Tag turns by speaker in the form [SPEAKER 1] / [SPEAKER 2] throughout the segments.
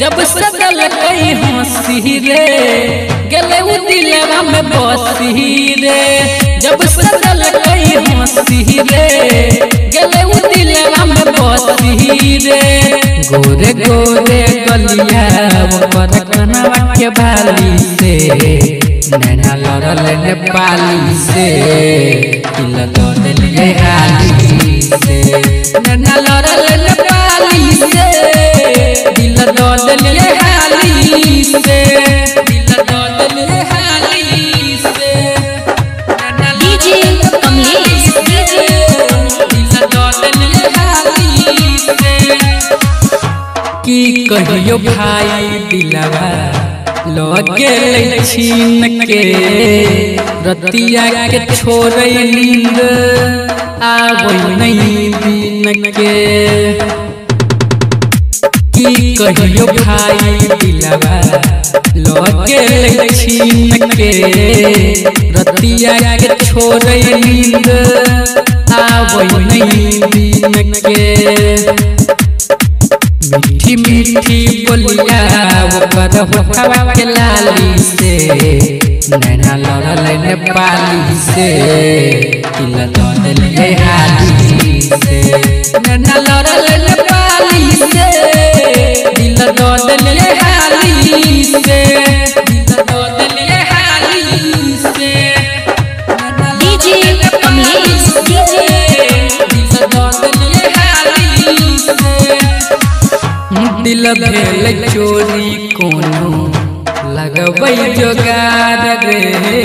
[SPEAKER 1] जब सदल कई हंसी रे गले उ दिलवा में बसी रे जब सदल कई हंसी रे गले उ दिलवा में बसी रे गोरे गोरे गलिया ऊपर कनवा के बाली से नैना लड़ल नेपाली से दिल दे हाली से नैना लड़ल नेपाली से दिल दे हाली से दिल दे हाली से
[SPEAKER 2] डीजे कमलेश
[SPEAKER 1] दिल दे हाली से की कहियो भाई दिलवा लगे छीन के रतिया के छोड़े नींद आवे नहीं दिन के की कहियो भाई दिलवा लगे छीन के रतिया के छोड़े नींद आवे नहीं दिन के मीठी मीठी बोलिया ओकर होठवा के लाली से नैना लड़ल नेपाली से दिल दे हाली से नैना लड़ल नेपाली से दिल दे हाली से दिल दे हाली से
[SPEAKER 2] डीजे कमलेश
[SPEAKER 1] दिल भेल चोरी कोनो लगबै जोगार रे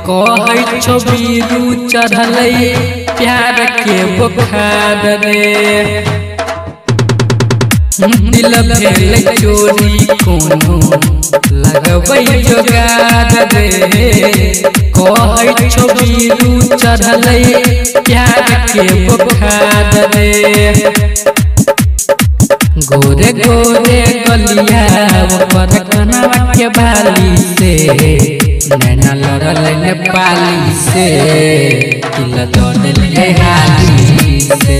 [SPEAKER 1] कहै छौ बीरू चढ़लै प्यार के बुखार रे दिल भेल चोरी कोनो लगबै जोगार रे कहै छौ बीरू चढ़लै प्यार के बुखार रे गोरे गोरे गलिया ऊपर कनवा के बाली से नैना लड़ल नेपाली से दिल दे हाली से